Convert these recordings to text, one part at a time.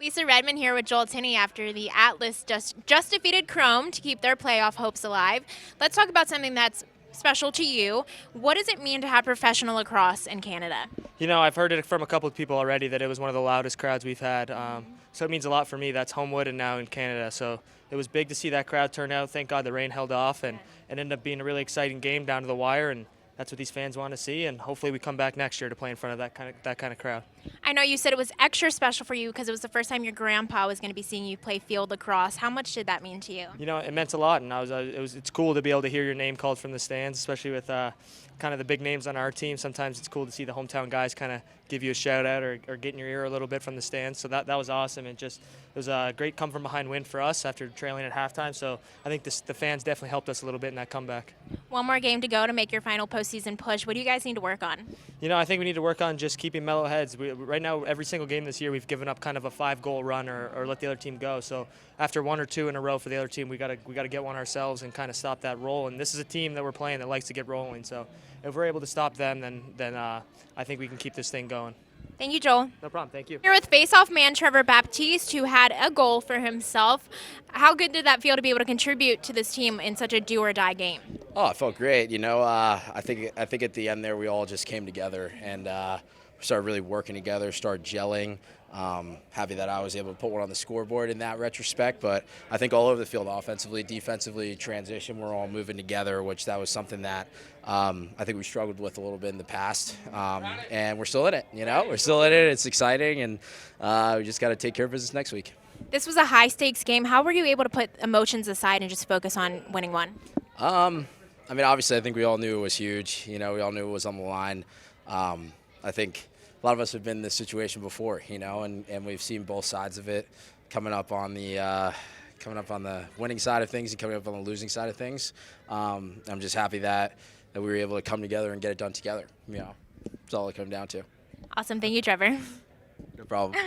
Lisa Redmond here with Joel Tinney after the Atlas just defeated Chrome to keep their playoff hopes alive. Let's talk about something that's special to you. What does it mean to have professional lacrosse in Canada? You know, I've heard it from a couple of people already that it was one of the loudest crowds we've had. So it means a lot for me. That's Homewood and now in Canada. So it was big to see that crowd turn out. Thank God the rain held off, and it ended up being a really exciting game down to the wire. And that's what these fans want to see. And hopefully we come back next year to play in front of that kind of crowd. I know you said it was extra special for you because it was the first time your grandpa was going to be seeing you play field lacrosse. How much did that mean to you? You know, it meant a lot, and it's cool to be able to hear your name called from the stands, especially with kind of the big names on our team. Sometimes it's cool to see the hometown guys kind of give you a shout out or get in your ear a little bit from the stands. So that was awesome, and it was a great come from behind win for us after trailing at halftime. So I think the fans definitely helped us a little bit in that comeback. One more game to go to make your final postseason push. What do you guys need to work on? You know, I think we need to work on just keeping mellow heads. Right now, every single game this year, we've given up kind of a 5-goal run or let the other team go. So after 1 or 2 in a row for the other team, we got to get one ourselves and kind of stop that roll. And this is a team that we're playing that likes to get rolling. So if we're able to stop them, then I think we can keep this thing going. Thank you, Joel. No problem. Thank you. Here with face-off man Trevor Baptiste, who had a goal for himself. How good did that feel to be able to contribute to this team in such a do-or-die game? Oh, it felt great. You know, I think at the end there we all just came together and started really working together, started gelling. Happy that I was able to put one on the scoreboard in that retrospect, but I think all over the field, offensively, defensively, transition, we're all moving together, which that was something that I think we struggled with a little bit in the past, and we're still in it. You know, we're still in it. It's exciting, and we just got to take care of business next week. This was a high-stakes game. How were you able to put emotions aside and just focus on winning one? I mean, obviously, I think we all knew it was huge. You know, we all knew it was on the line. I think a lot of us have been in this situation before, you know, and we've seen both sides of it coming up on the winning side of things and coming up on the losing side of things. I'm just happy that we were able to come together and get it done together. You know, that's all it comes down to. Awesome. Thank you, Trevor. No problem.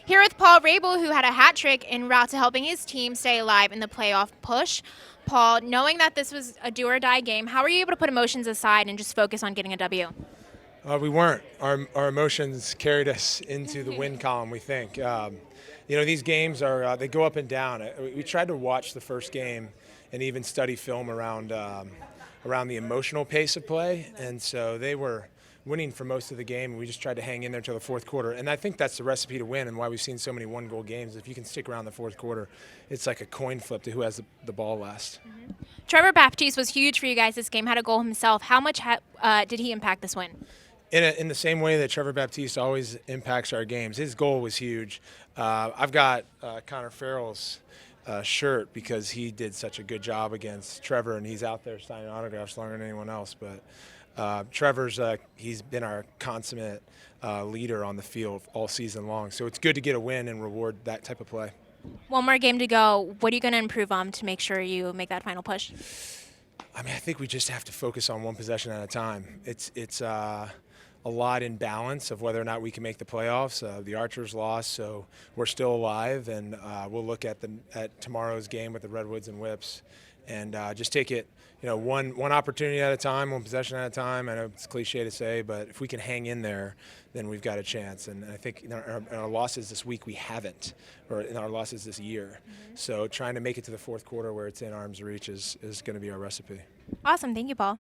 Here with Paul Rabil, who had a hat trick en route to helping his team stay alive in the playoff push. Paul, knowing that this was a do-or-die game, how were you able to put emotions aside and just focus on getting a W? We weren't. Our emotions carried us into the win column, we think. You know, these games they go up and down. We tried to watch the first game and even study film around the emotional pace of play, and so they were winning for most of the game, and we just tried to hang in there until the fourth quarter. And I think that's the recipe to win and why we've seen so many one-goal games. If you can stick around the fourth quarter, it's like a coin flip to who has the ball last. Mm-hmm. Trevor Baptiste was huge for you guys this game, had a goal himself. How much did he impact this win? In the same way that Trevor Baptiste always impacts our games, his goal was huge. I've got Connor Farrell's shirt because he did such a good job against Trevor, and he's out there signing autographs longer than anyone else. But Trevor's he's been our consummate leader on the field all season long. So it's good to get a win and reward that type of play. One more game to go. What are you going to improve on to make sure you make that final push? I mean, I think we just have to focus on one possession at a time. It's a lot in balance of whether or not we can make the playoffs. The Archers lost, so we're still alive, and we'll look at tomorrow's game with the Redwoods and Whips, and just take it, you know, one opportunity at a time, one possession at a time. I know it's cliche to say, but if we can hang in there, then we've got a chance. And I think in our losses this week we haven't, or in our losses this year. Mm-hmm. So trying to make it to the fourth quarter where it's in arm's reach is going to be our recipe. Awesome. Thank you, Paul.